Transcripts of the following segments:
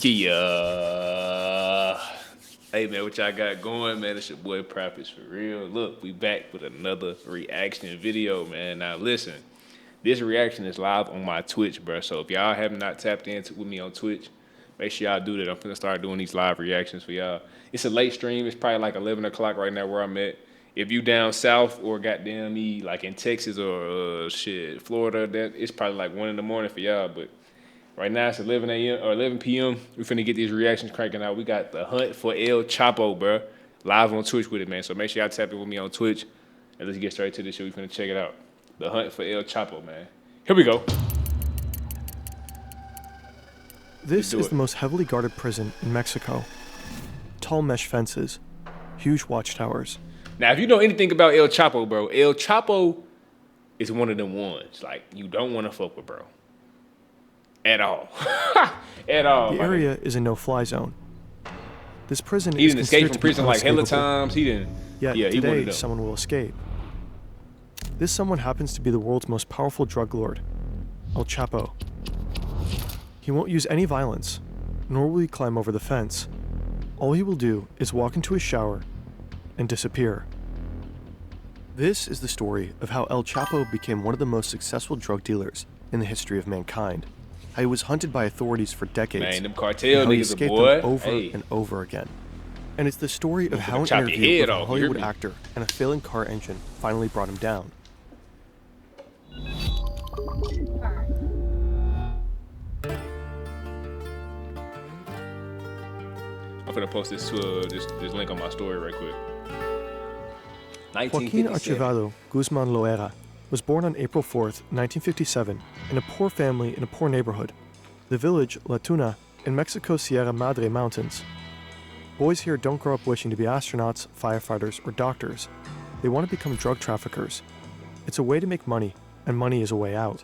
Yeah. Hey, man, what y'all got going, man? It's your boy Prophets for real. Look, we back with another reaction video, man. Now, listen, this reaction is live on my Twitch, bro. So if y'all have not tapped into with me on Twitch, make sure y'all do that. I'm finna start doing these live reactions for y'all. It's a late stream. It's probably like 11 o'clock right now where I'm at. If you down south or goddamn me, like in Texas or Florida, that it's probably like 1 in the morning for y'all, but right now it's 11 a.m. or 11 p.m. We finna get these reactions cranking out. We got the hunt for El Chapo, bro, live on Twitch with it, man. So make sure y'all tap in with me on Twitch, and let's get straight to this shit. We finna check it out. The hunt for El Chapo, man. Here we go. This is the most heavily guarded prison in Mexico. Tall mesh fences, huge watchtowers. Now, if you know anything about El Chapo, bro, El Chapo is one of them ones like you don't want to fuck with, bro. At all. At all. The area is a no-fly zone. This prison he didn't escape from prison like hella times. He didn't. Yet today, someone will escape. This someone happens to be the world's most powerful drug lord, El Chapo. He won't use any violence, nor will he climb over the fence. All he will do is walk into his shower and disappear. This is the story of how El Chapo became one of the most successful drug dealers in the history of mankind. How he was hunted by authorities for decades. Man, them cartel how he niggas, escaped boy. them over and over again. And it's the story of how an interview with a Hollywood actor and a failing car engine finally brought him down. I'm gonna post this to this link on my story right quick. Joaquin Archivado Guzman Loera was born on April 4th, 1957, in a poor family in a poor neighborhood, the village La Tuna in Mexico's Sierra Madre Mountains. Boys here don't grow up wishing to be astronauts, firefighters, or doctors. They want to become drug traffickers. It's a way to make money, and money is a way out.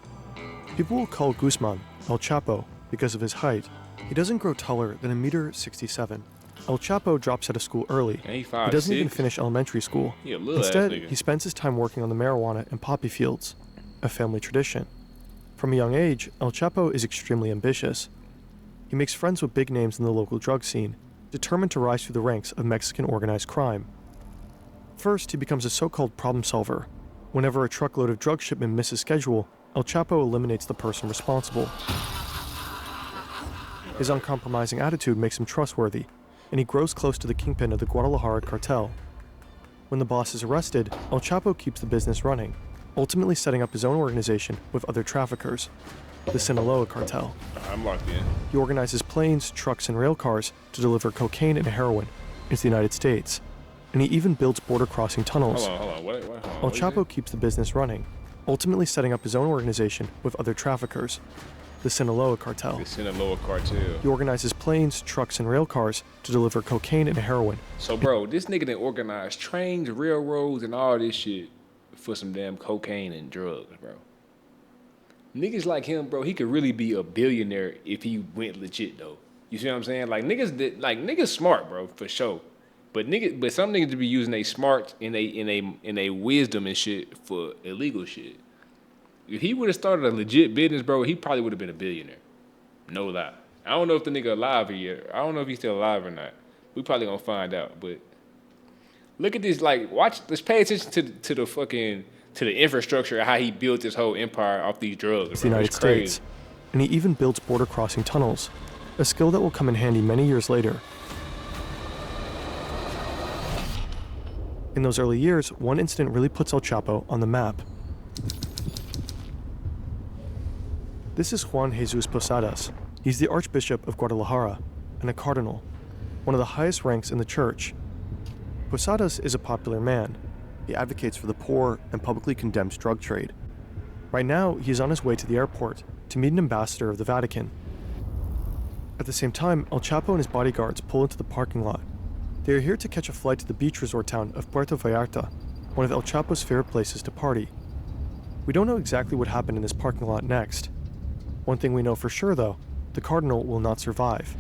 People will call Guzman El Chapo because of his height. He doesn't grow taller than 1.67 meters. El Chapo drops out of school early. He doesn't even finish elementary school. Instead, he spends his time working on the marijuana and poppy fields, a family tradition. From a young age, El Chapo is extremely ambitious. He makes friends with big names in the local drug scene, determined to rise through the ranks of Mexican organized crime. First, he becomes a so-called problem solver. Whenever a truckload of drug shipment misses schedule, El Chapo eliminates the person responsible. His uncompromising attitude makes him trustworthy, and he grows close to the kingpin of the Guadalajara cartel. When the boss is arrested, El Chapo keeps the business running, ultimately setting up his own organization with other traffickers, the Sinaloa cartel. I'm locked in. He organizes planes, trucks, and rail cars to deliver cocaine and heroin into the United States, and he even builds border-crossing tunnels. Hold on. What? El Chapo keeps the business running, ultimately setting up his own organization with other traffickers, the Sinaloa cartel. The Sinaloa cartel. He organizes planes, trucks, and rail cars to deliver cocaine and heroin. So, bro, this nigga done organized trains, railroads, and all this shit for some damn cocaine and drugs, bro. Niggas like him, bro, he could really be a billionaire if he went legit, though. You see what I'm saying? Like niggas smart, bro, for sure. But some niggas be using they smarts and they wisdom and shit for illegal shit. If he would have started a legit business, bro, he probably would have been a billionaire. No lie. I don't know if the nigga alive here. I don't know if he's still alive or not. We probably gonna find out. But look at this, like, let's pay attention to the infrastructure of how he built this whole empire off these drugs. It's the United States. And he even builds border crossing tunnels, a skill that will come in handy many years later. In those early years, one incident really puts El Chapo on the map. This is Juan Jesus Posadas. He's the Archbishop of Guadalajara and a cardinal, one of the highest ranks in the church. Posadas is a popular man. He advocates for the poor and publicly condemns drug trade. Right now, he is on his way to the airport to meet an ambassador of the Vatican. At the same time, El Chapo and his bodyguards pull into the parking lot. They are here to catch a flight to the beach resort town of Puerto Vallarta, one of El Chapo's favorite places to party. We don't know exactly what happened in this parking lot next. One thing we know for sure, though, the cardinal will not survive.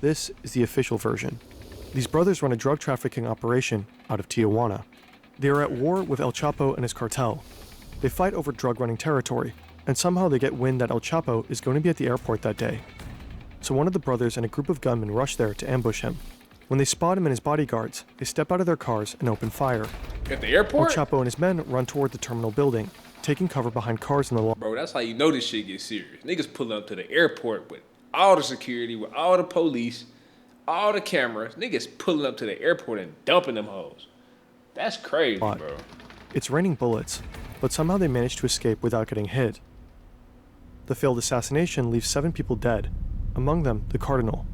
This is the official version. These brothers run a drug trafficking operation out of Tijuana. They are at war with El Chapo and his cartel. They fight over drug running territory, and somehow they get wind that El Chapo is going to be at the airport that day. So one of the brothers and a group of gunmen rush there to ambush him. When they spot him and his bodyguards, they step out of their cars and open fire. At the airport? El Chapo and his men run toward the terminal building, taking cover behind cars in the Bro, that's how you know this shit gets serious. Niggas pull up to the airport with all the security, with all the police, all the cameras. Niggas pulling up to the airport and dumping them hoes. That's crazy, bro. It's raining bullets, but somehow they manage to escape without getting hit. The failed assassination leaves 7 people dead, among them the Cardinal.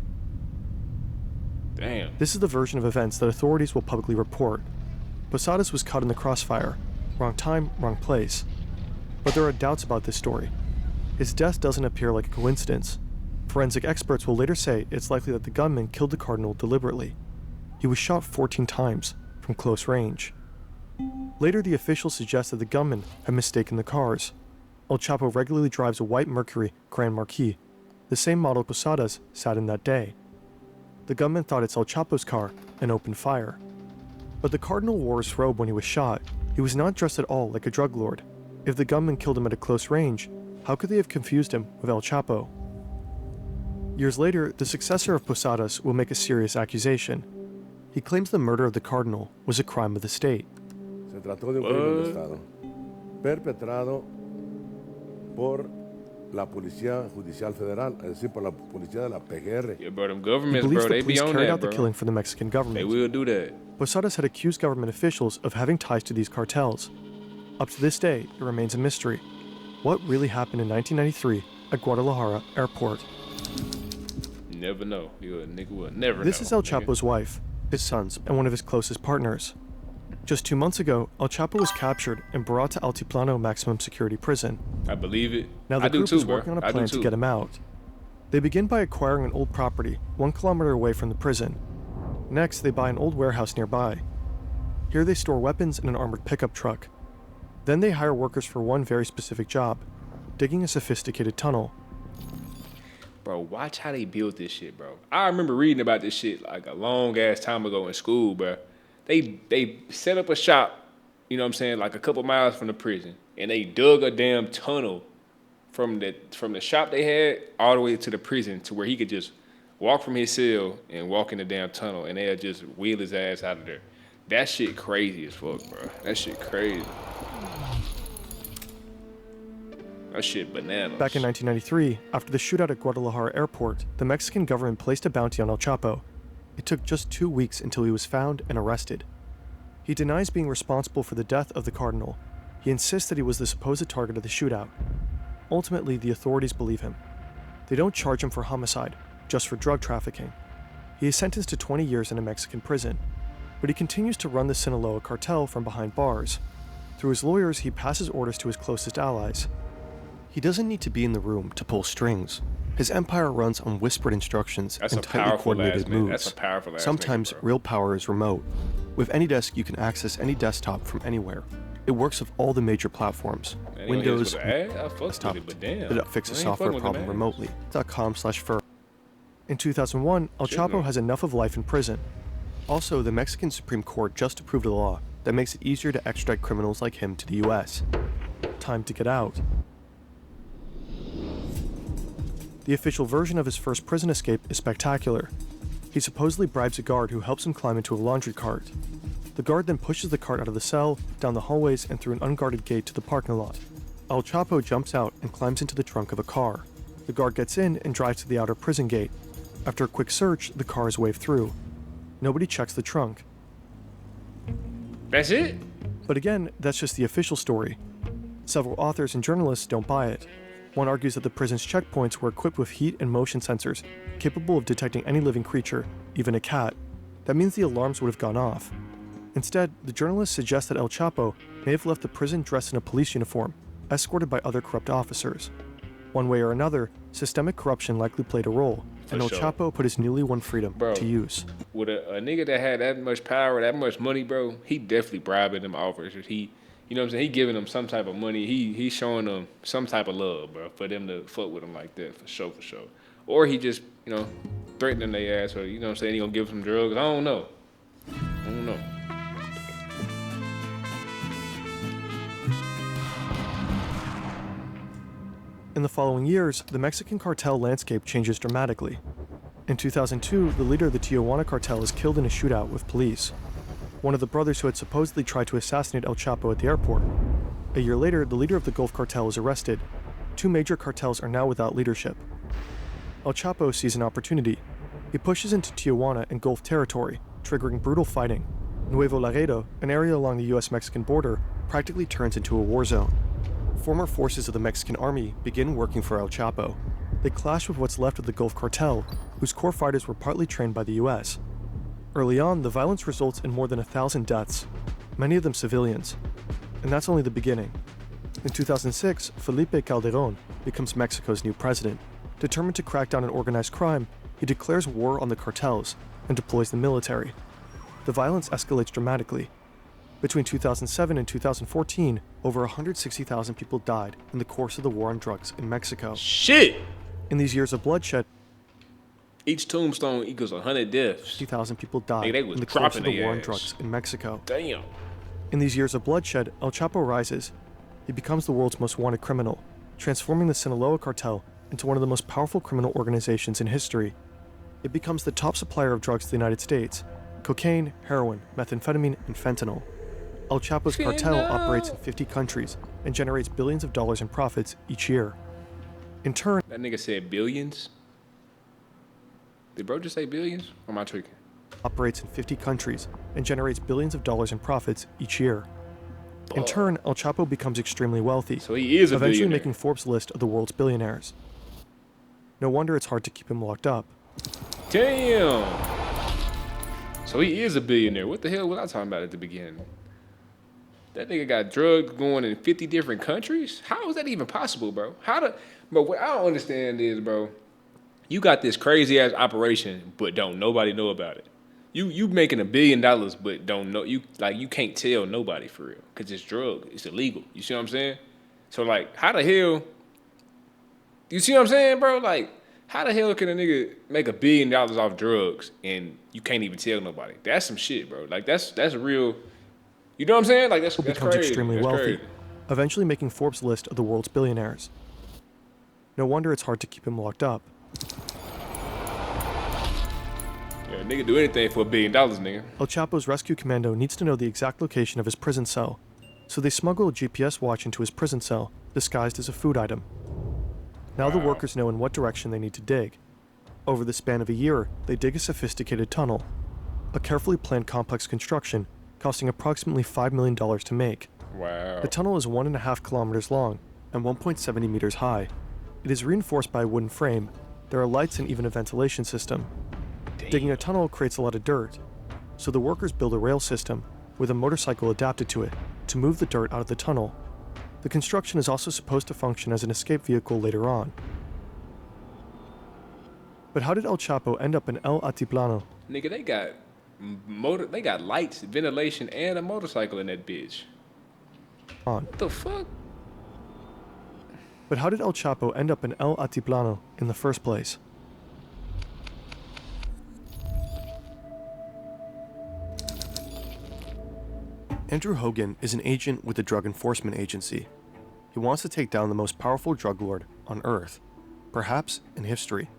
Damn. This is the version of events that authorities will publicly report. Posadas was caught in the crossfire. Wrong time, wrong place. But there are doubts about this story. His death doesn't appear like a coincidence. Forensic experts will later say it's likely that the gunman killed the Cardinal deliberately. He was shot 14 times, from close range. Later, the officials suggest that the gunman had mistaken the cars. El Chapo regularly drives a white Mercury Grand Marquis, the same model Posadas sat in that day. The gunman thought it's El Chapo's car and opened fire. But the Cardinal wore his robe when he was shot. He was not dressed at all like a drug lord. If the gunman killed him at a close range, how could they have confused him with El Chapo? Years later, the successor of Posadas will make a serious accusation. He claims the murder of the Cardinal was a crime of the state. Se trató de un crimen de Estado, perpetrado por la Policía Judicial Federal, es decir, por la Policía de la PGR. Yeah, bro, them He governments, believes bro, the they be police on carried that, out the bro. killing for the Mexican government. They will do that. Posadas had accused government officials of having ties to these cartels. Up to this day, it remains a mystery. What really happened in 1993 at Guadalajara Airport? You never know. You a nigga will never know. This is El nigga. Chapo's wife, his sons, and one of his closest partners. Just 2 months ago, El Chapo was captured and brought to Altiplano Maximum Security Prison. I believe it. Now the I do group too, is bro. working on a I do plan to too. get him out. They begin by acquiring an old property 1 kilometer away from the prison. Next, they buy an old warehouse nearby. Here they store weapons in an armored pickup truck. Then they hire workers for one very specific job, digging a sophisticated tunnel. Bro, watch how they build this shit, bro. I remember reading about this shit like a long ass time ago in school, bro. They set up a shop, you know what I'm saying, like a couple miles from the prison, and they dug a damn tunnel from the shop they had all the way to the prison to where he could just walk from his cell and walk in the damn tunnel, and they'll just wheel his ass out of there. That shit crazy as fuck, bro. That shit crazy. That shit bananas. Back in 1993, after the shootout at Guadalajara Airport, the Mexican government placed a bounty on El Chapo. It took just 2 weeks until he was found and arrested. He denies being responsible for the death of the Cardinal. He insists that he was the supposed target of the shootout. Ultimately, the authorities believe him. They don't charge him for homicide, just for drug trafficking. He is sentenced to 20 years in a Mexican prison, but he continues to run the Sinaloa cartel from behind bars. Through his lawyers, he passes orders to his closest allies. He doesn't need to be in the room to pull strings. His empire runs on whispered instructions That's and a tightly powerful coordinated ass nigga. moves. That's a powerful ass Sometimes nigga, bro. real power is remote. With AnyDesk, you can access any desktop from anywhere. It works with all the major platforms. Man, Windows, I fucked with desktop. it, but damn. It fixes I ain't software fucking with problem the man. remotely. .com/fur. In 2001, El Shit, Chapo no. has enough of life in prison. Also, the Mexican Supreme Court just approved a law that makes it easier to extradite criminals like him to the US. Time to get out. The official version of his first prison escape is spectacular. He supposedly bribes a guard who helps him climb into a laundry cart. The guard then pushes the cart out of the cell, down the hallways, and through an unguarded gate to the parking lot. El Chapo jumps out and climbs into the trunk of a car. The guard gets in and drives to the outer prison gate. After a quick search, the car is waved through. Nobody checks the trunk. That's it? But again, that's just the official story. Several authors and journalists don't buy it. One argues that the prison's checkpoints were equipped with heat and motion sensors, capable of detecting any living creature, even a cat. That means the alarms would have gone off. Instead, the journalists suggest that El Chapo may have left the prison dressed in a police uniform, escorted by other corrupt officers. One way or another, systemic corruption likely played a role, and El sure. Chapo put his newly won freedom Bro. to use. With a nigga that had that much power, that much money, bro, he definitely bribing them officers. He, you know what I'm saying? He giving them some type of money. He showing them some type of love, bro, for them to fuck with him like that, for sure. Or he just, you know, threatening their ass, or, you know what I'm saying, he gonna give them drugs. I don't know. In the following years, the Mexican cartel landscape changes dramatically. In 2002, the leader of the Tijuana cartel is killed in a shootout with police. One of the brothers who had supposedly tried to assassinate El Chapo at the airport. A year later, the leader of the Gulf cartel is arrested. Two major cartels are now without leadership. El Chapo sees an opportunity. He pushes into Tijuana and Gulf territory, triggering brutal fighting. Nuevo Laredo, an area along the US-Mexican border, practically turns into a war zone. Former forces of the Mexican army begin working for El Chapo. They clash with what's left of the Gulf cartel, whose core fighters were partly trained by the US. Early on, the violence results in more than 1,000 deaths, many of them civilians. And that's only the beginning. In 2006, Felipe Calderón becomes Mexico's new president. Determined to crack down on organized crime, he declares war on the cartels and deploys the military. The violence escalates dramatically. Between 2007 and 2014, over 160,000 people died in the course of the war on drugs in Mexico. Shit! In these years of bloodshed, Each tombstone equals 100 deaths. 50,000 people died Nigga, they was in the course of dropping the their war on ass. drugs in Mexico. Damn. In these years of bloodshed, El Chapo rises. He becomes the world's most wanted criminal, transforming the Sinaloa cartel into one of the most powerful criminal organizations in history. It becomes the top supplier of drugs to the United States: cocaine, heroin, methamphetamine, and fentanyl. El Chapo's cartel operates in 50 countries and generates billions of dollars in profits each year. In turn, That nigga said billions. Did bro just say billions? Or am I tweaking? operates in 50 countries and generates billions of dollars in profits each year. In turn, El Chapo becomes extremely wealthy, So he is a eventually billionaire. making Forbes' list of the world's billionaires. No wonder it's hard to keep him locked up. Damn. So he is a billionaire. What the hell was I talking about at the beginning? That nigga got drugs going in 50 different countries? How is that even possible, bro? Bro, what I don't understand is, bro, you got this crazy ass operation, but don't nobody know about it. You making $1 billion, but don't know, you can't tell nobody for real, cause it's drug, it's illegal. You see what I'm saying? So like, how the hell? You see what I'm saying, bro? Like, how the hell can a nigga make $1 billion off drugs and you can't even tell nobody? That's some shit, bro. Like that's real. You know what I'm saying? Like that's Becomes crazy. extremely That's wealthy, crazy. eventually making Forbes' list of the world's billionaires. No wonder it's hard to keep him locked up. Yeah, nigga do anything for $1 billion, nigga. El Chapo's rescue commando needs to know the exact location of his prison cell, so they smuggle a GPS watch into his prison cell, disguised as a food item. Now the workers know in what direction they need to dig. Over the span of a year, they dig a sophisticated tunnel, a carefully planned complex construction costing approximately $5 million to make. Wow. The tunnel is 1.5 kilometers long and 1.70 meters high. It is reinforced by a wooden frame. There are lights and even a ventilation system. Digging a tunnel creates a lot of dirt, so the workers build a rail system with a motorcycle adapted to it to move the dirt out of the tunnel. The construction is also supposed to function as an escape vehicle later on. But how did El Chapo end up in El Altiplano? Nigga, they got lights, ventilation, and a motorcycle in that bitch. What the fuck? But how did El Chapo end up in El Altiplano in the first place? Andrew Hogan is an agent with the Drug Enforcement Agency. He wants to take down the most powerful drug lord on Earth, perhaps in history.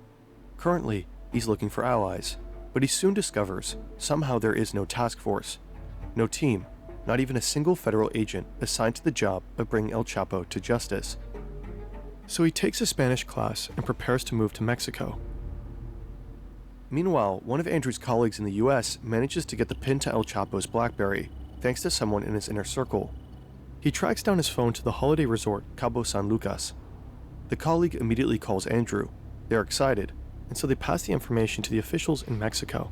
Currently, he's looking for allies, but he soon discovers somehow there is no task force, no team, not even a single federal agent assigned to the job of bringing El Chapo to justice. So he takes a Spanish class and prepares to move to Mexico. Meanwhile, one of Andrew's colleagues in the US manages to get the pin to El Chapo's BlackBerry, thanks to someone in his inner circle. He tracks down his phone to the holiday resort Cabo San Lucas. The colleague immediately calls Andrew. They're excited, and so they pass the information to the officials in Mexico.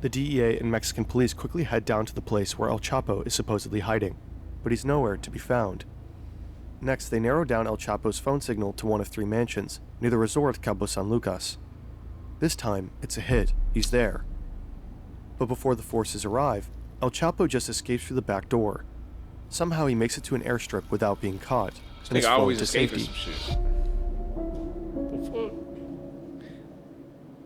The DEA and Mexican police quickly head down to the place where El Chapo is supposedly hiding, but he's nowhere to be found. Next, they narrow down El Chapo's phone signal to one of 3 mansions near the resort Cabo San Lucas. This time, it's a hit. He's there. But before the forces arrive, El Chapo just escapes through the back door. Somehow he makes it to an airstrip without being caught, and is Nigga flown always to escaping safety. some shit. The fuck?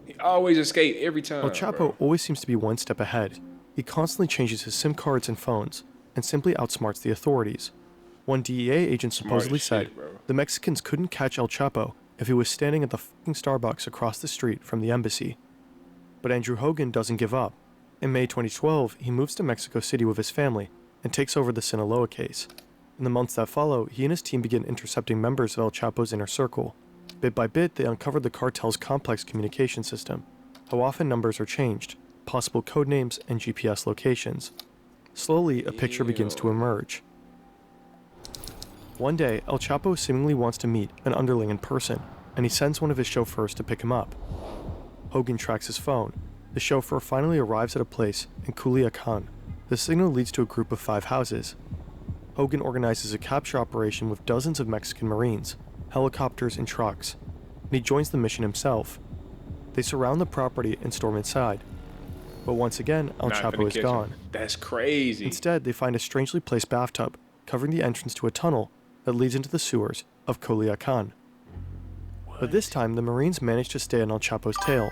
He always escape every time. El Chapo bro. always seems to be one step ahead. He constantly changes his SIM cards and phones, and simply outsmarts the authorities. One DEA agent supposedly said bro. the Mexicans couldn't catch El Chapo if he was standing at the fucking Starbucks across the street from the embassy. But Andrew Hogan doesn't give up. In May 2012, he moves to Mexico City with his family and takes over the Sinaloa case. In the months that follow, he and his team begin intercepting members of El Chapo's inner circle. Bit by bit, they uncovered the cartel's complex communication system, how often numbers are changed, possible code names, and GPS locations. Slowly, a picture begins to emerge. One day, El Chapo seemingly wants to meet an underling in person, and he sends one of his chauffeurs to pick him up. Hogan tracks his phone. The chauffeur finally arrives at a place in Culiacan. The signal leads to a group of 5 houses. Hogan organizes a capture operation with dozens of Mexican Marines, helicopters, and trucks, and he joins the mission himself. They surround the property and storm inside. But once again, El Chapo is gone. That's crazy. Instead, they find a strangely placed bathtub covering the entrance to a tunnel that leads into the sewers of Culiacan. But this time, the Marines manage to stay on El Chapo's tail.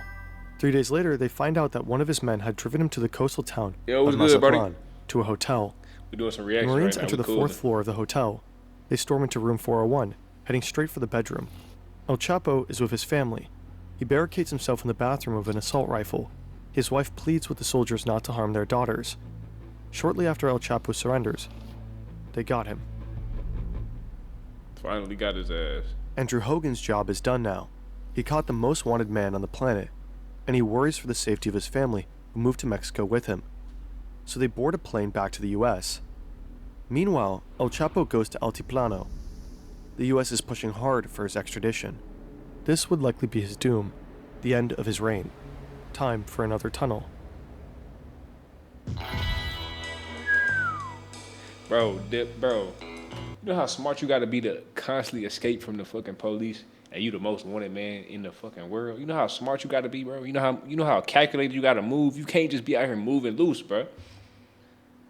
3 days later, they find out that one of his men had driven him to the coastal town of Mazatlan to a hotel. We're doing some The reaction Marines right now. enter the 4th floor of the hotel. They storm into room 401, heading straight for the bedroom. El Chapo is with his family. He barricades himself in the bathroom with an assault rifle. His wife pleads with the soldiers not to harm their daughters. Shortly after El Chapo surrenders, they got him. Finally got his ass. Andrew Hogan's job is done now. He caught the most wanted man on the planet, and he worries for the safety of his family who moved to Mexico with him. So they board a plane back to the US. Meanwhile, El Chapo goes to Altiplano. The US is pushing hard for his extradition. This would likely be his doom, the end of his reign. Time for another tunnel. Bro, you know how smart you gotta be to constantly escape from the fucking police, and you the most wanted man in the fucking world? You know how smart you gotta be, bro? You know how calculated you gotta move? You can't just be out here moving loose, bro.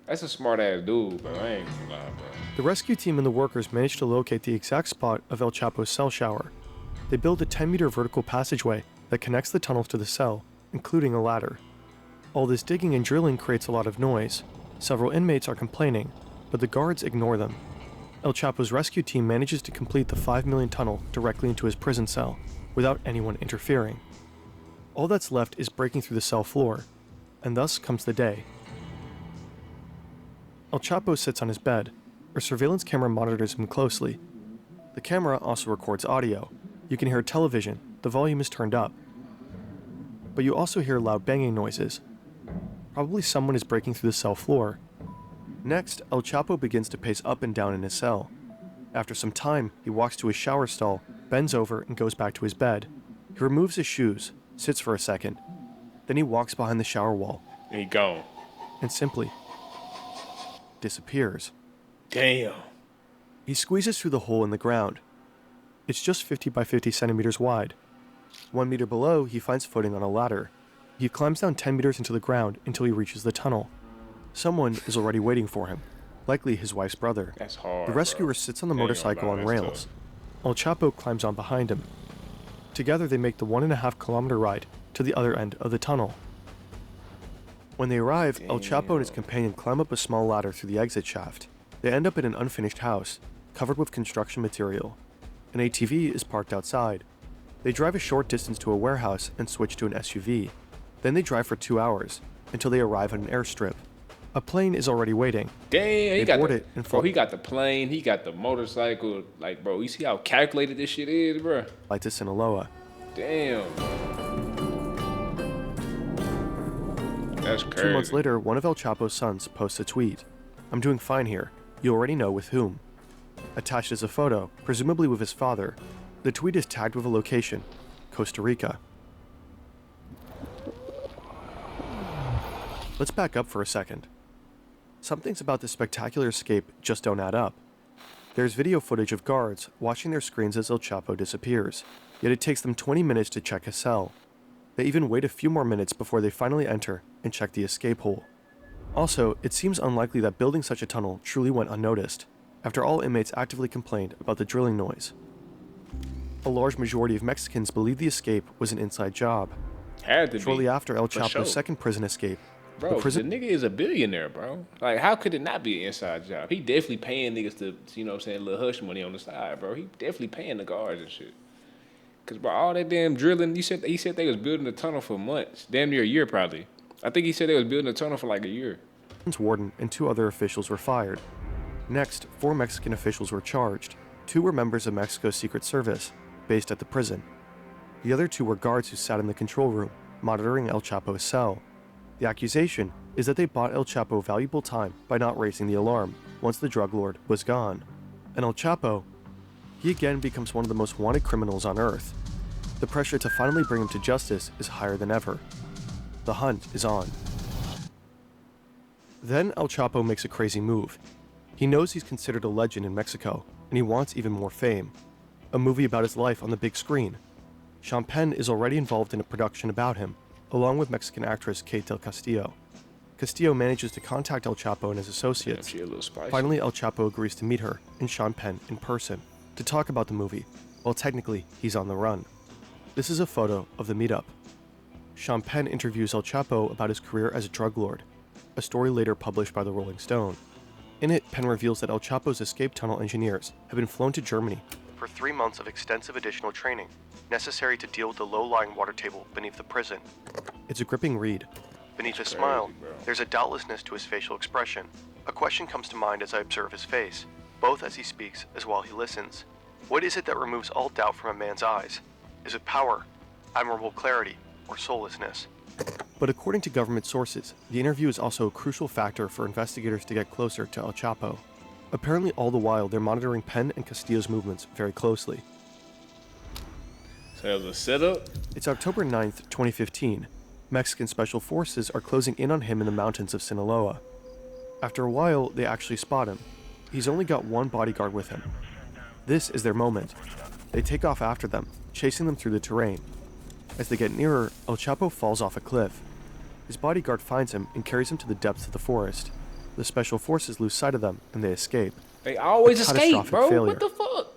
That's a smart ass dude, bro. I ain't gonna lie, bro. The rescue team and the workers managed to locate the exact spot of El Chapo's cell shower. They build a 10-meter vertical passageway that connects the tunnels to the cell, including a ladder. All this digging and drilling creates a lot of noise. Several inmates are complaining, but the guards ignore them. El Chapo's rescue team manages to complete the 5 million tunnel directly into his prison cell, without anyone interfering. All that's left is breaking through the cell floor, and thus comes the day. El Chapo sits on his bed. A surveillance camera monitors him closely. The camera also records audio. You can hear television, the volume is turned up. But you also hear loud banging noises. Probably someone is breaking through the cell floor. Next, El Chapo begins to pace up and down in his cell. After some time, he walks to his shower stall, bends over, and goes back to his bed. He removes his shoes, sits for a second. Then he walks behind the shower wall. And he gone. And simply disappears. Damn. He squeezes through the hole in the ground. It's just 50 by 50 centimeters wide. 1 meter below, he finds footing on a ladder. He climbs down 10 meters into the ground until he reaches the tunnel. Someone is already waiting for him, likely his wife's brother. That's hard. The rescuer bro. sits on the motorcycle on rails. Tough. El Chapo climbs on behind him. Together they make the 1.5 kilometer ride to the other end of the tunnel. When they arrive, El Chapo and his companion climb up a small ladder through the exit shaft. They end up in an unfinished house, covered with construction material. An ATV is parked outside. They drive a short distance to a warehouse and switch to an SUV. Then they drive for 2 hours, until they arrive at an airstrip. A plane is already waiting. Damn, he got the plane, he got the motorcycle. Like, bro, you see how calculated this shit is, bro? Flight to Sinaloa. Damn. That's crazy. 2 months later, one of El Chapo's sons posts a tweet. "I'm doing fine here. You already know with whom." Attached is a photo, presumably with his father. The tweet is tagged with a location, Costa Rica. Let's back up for a second. Some things about this spectacular escape just don't add up. There's video footage of guards watching their screens as El Chapo disappears, yet it takes them 20 minutes to check his cell. They even wait a few more minutes before they finally enter and check the escape hole. Also, it seems unlikely that building such a tunnel truly went unnoticed, after all inmates actively complained about the drilling noise. A large majority of Mexicans believe the escape was an inside job. Had to Shortly be. after El For Chapo's sure. second prison escape, Bro, the prison nigga is a billionaire, bro. Like, how could it not be an inside job? He definitely paying niggas to, you know what I'm saying, little hush money on the side, bro. He definitely paying the guards and shit. Cause bro, all that damn drilling, he said they was building a tunnel for months, damn near a year probably. I think he said they was building a tunnel for like a year. warden and 2 other officials were fired. Next, 4 Mexican officials were charged. 2 were members of Mexico's Secret Service, based at the prison. The other 2 were guards who sat in the control room, monitoring El Chapo's cell. The accusation is that they bought El Chapo valuable time by not raising the alarm once the drug lord was gone. And El Chapo, he again becomes one of the most wanted criminals on Earth. The pressure to finally bring him to justice is higher than ever. The hunt is on. Then El Chapo makes a crazy move. He knows he's considered a legend in Mexico, and he wants even more fame. A movie about his life on the big screen. Sean Penn is already involved in a production about him, along with Mexican actress Kate del Castillo. Castillo manages to contact El Chapo and his associates. Damn, she a little spicy. Finally, El Chapo agrees to meet her and Sean Penn in person to talk about the movie, while technically he's on the run. This is a photo of the meetup. Sean Penn interviews El Chapo about his career as a drug lord, a story later published by the Rolling Stone. In it, Penn reveals that El Chapo's escape tunnel engineers have been flown to Germany for 3 months of extensive additional training, necessary to deal with the low-lying water table beneath the prison. It's a gripping read. Beneath his smile, there's a doubtlessness to his facial expression. A question comes to mind as I observe his face, both as he speaks as while he listens. What is it that removes all doubt from a man's eyes? Is it power, admirable clarity, or soullessness? But according to government sources, the interview is also a crucial factor for investigators to get closer to El Chapo. Apparently all the while, they're monitoring Penn and Castillo's movements very closely. So that was a setup? It's October 9th, 2015. Mexican special forces are closing in on him in the mountains of Sinaloa. After a while, they actually spot him. He's only got 1 bodyguard with him. This is their moment. They take off after them, chasing them through the terrain. As they get nearer, El Chapo falls off a cliff. His bodyguard finds him and carries him to the depths of the forest. The special forces lose sight of them and they escape. They always escape, Catastrophic bro. failure. What the fuck?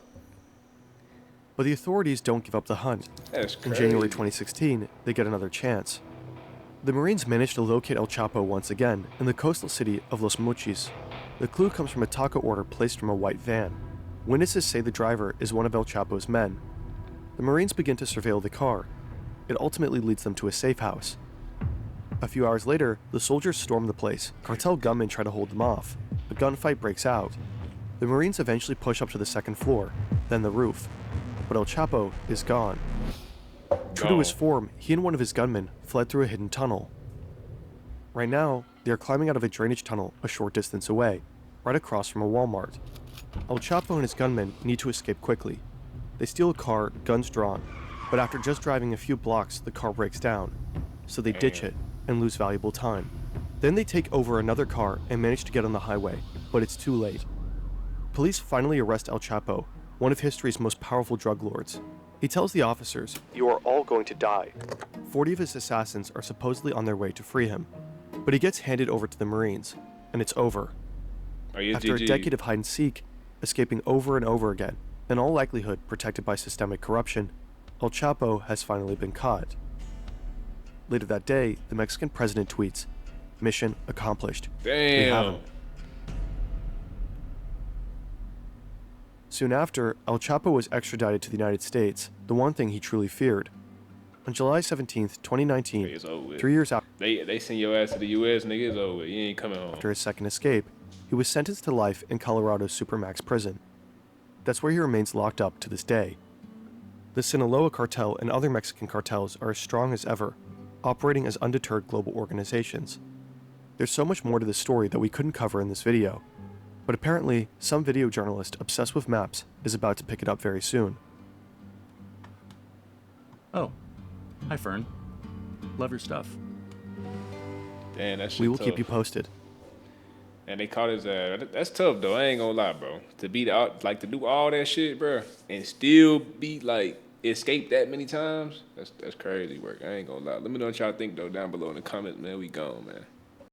But the authorities don't give up the hunt. That's In crazy. January 2016, they get another chance. The Marines manage to locate El Chapo once again in the coastal city of Los Mochis. The clue comes from a taco order placed from a white van. Witnesses say the driver is one of El Chapo's men. The Marines begin to surveil the car. It ultimately leads them to a safe house. A few hours later, the soldiers storm the place. Cartel gunmen try to hold them off. A gunfight breaks out. The Marines eventually push up to the 2nd floor, then the roof. But El Chapo is gone. True to his form, he and one of his gunmen fled through a hidden tunnel. Right now, they are climbing out of a drainage tunnel a short distance away, right across from a Walmart. El Chapo and his gunmen need to escape quickly. They steal a car, guns drawn, but after just driving a few blocks, the car breaks down, so they ditch it and lose valuable time. Then they take over another car and manage to get on the highway, but it's too late. Police finally arrest El Chapo, one of history's most powerful drug lords. He tells the officers, "You are all going to die." 40 of his assassins are supposedly on their way to free him, but he gets handed over to the Marines, and it's over. After a decade of hide and seek, escaping over and over again, in all likelihood protected by systemic corruption, El Chapo has finally been caught. Later that day, the Mexican president tweets, "Mission accomplished. We have him." Damn. Soon after, El Chapo was extradited to the United States, the one thing he truly feared. On July 17th, 2019, It's over with. 3 years They send your ass to the U.S., nigga, it's over with. You ain't coming home. after his second escape, he was sentenced to life in Colorado's Supermax prison. That's where he remains locked up to this day. The Sinaloa cartel and other Mexican cartels are as strong as ever, operating as undeterred global organizations. There's so much more to this story that we couldn't cover in this video, but apparently some video journalist obsessed with maps is about to pick it up very soon. Oh, hi Fern. Love your stuff. Damn, that shit We will tough. keep you posted. And they caught his ass. That's tough though. I ain't gonna lie, bro. To be to do all that shit, bro, and still be like escape that many times. That's crazy work. I ain't gonna lie. Let me know what y'all think though down below in the comments, man. We gone, man.